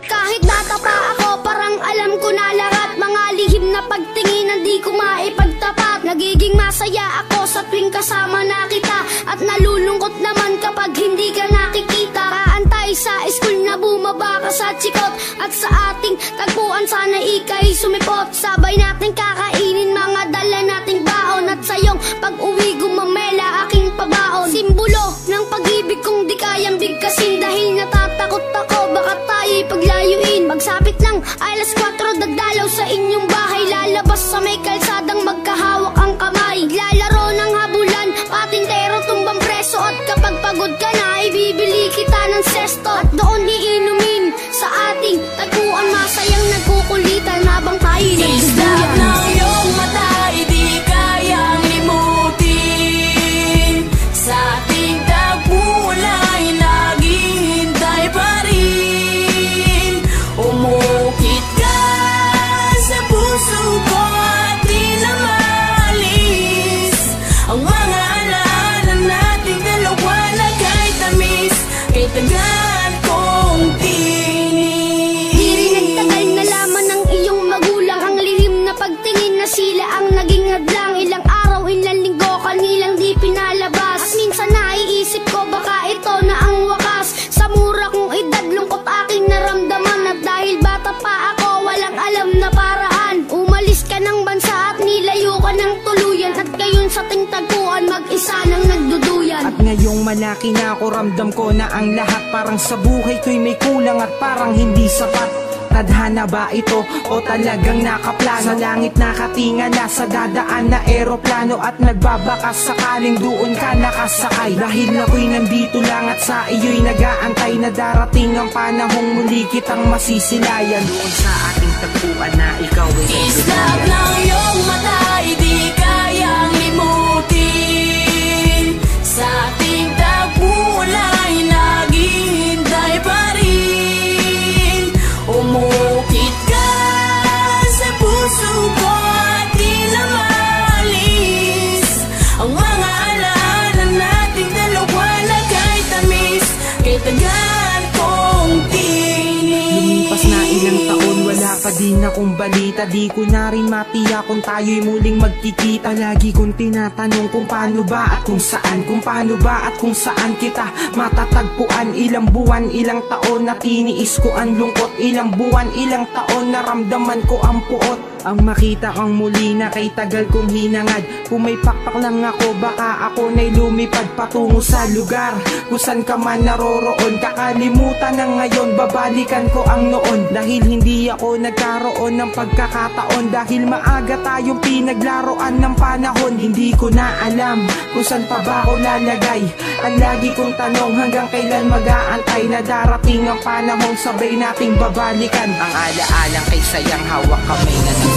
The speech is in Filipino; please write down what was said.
Kahit bata pa ako, parang alam ko na lahat. Mga lihim na pagtingin, di ko maipagtapat. Nagiging masaya ako sa tuwing kasama na kita, at nalulungkot naman kapag hindi ka nakikita. Kaantay sa school na bumaba ka sa chikot, at sa ating tagpuan sana ika'y sumipot. Sabay natin kakainin mga dala nating baon, at sayong pag-uwi gumamela aking pabaon. Simbolo ng pag-ibig kong di kayang bigkasin, dahil natatakot ako baka tayo'y paglayuin. Magsapit lang alas 4, dagdalaw sa inyong bahay, lalabas sa may kalsadang magkahawak ang kamay. Lalaro ng habulan, patintero tumbang preso, at kapag pagod ka na ibibili kita ng sesto, at doon iinumin sa ating tagpuan. Masayang nagkukulitan habang tayo'y nagduduyan. ng iyong mata, di kayang limutin. Sa ating tagpuan ay naghihintay pa rin. Umukit ka sa puso ko at di na maalis ang mga alaala nating dalawa na kahit tamis, kay tagal kong tinis. Di rin nagtagal, nalaman ng iyong magulang ang lihim na pagtingin, na sila ang naging hadlang. Ilang araw, ilang linggo kanilang di pinalabas, at minsan naiisip ko baka ito na ang wakas. Sa mura kong edad, lungkot aking naramdaman, at dahil bata pa ako, walang alam na paraan. Umalis ka ng bansa at nilayo ka ng tuluyan, at ngayon sa ating tagpuan mag-isa nang nagduduyan. At ngayong malaki na ako, ramdam ko na ang lahat parang sa buhay ko'y may kulang at parang hindi sapat. Tadhana ba ito o talagang nakaplano? Sa langit nakatingala sa dadaan na eroplano, at nagbabakas sakaling doon ka nakasakay. Dahil ako'y nandito lang at sa iyo'y nag-aantay, na darating ang panahong muli kitang masisilayan. Doon sa ating tagpuan na ikaw ay Islap ng iyong mata, di kayang limutin. Sa ating tagpuan ay naghihintay pa rin. Umukit ka sa puso ko at di na maalis ang mga alaala nating dalawa na kahit tamis, kay tagal kong tinis. Lumipas na ilang taon, wala pa din akong balita. Di ko na rin matiyak kung tayo'y muling magkikita. Lagi kong tinatanong kung paano ba at kung saan, kung paano ba at kung saan kita matatagpuan. Ilang buwan, ilang taon na tiniis ko ang lungkot. Ilang buwan, ilang taon naramdaman ko ang puot. Ang makita kang muli na kay tagal kong hinangad. Kung may pakpak lang ako, baka ako na'y lumipad patungo sa lugar kung saan ka man naroroon. Kakalimutan na ngayon, babalikan ko ang noon. Dahil hindi ako nagkaroon ng pagkakataon, dahil maaga tayong pinaglaruan ng panahon. Hindi ko na alam kung saan pa ba ako lalagay. Ang lagi kong tanong, hanggang kailan mag-aantay na darating ang panahong sabay nating babalikan. Ang alaalang kay sayang hawak kamay na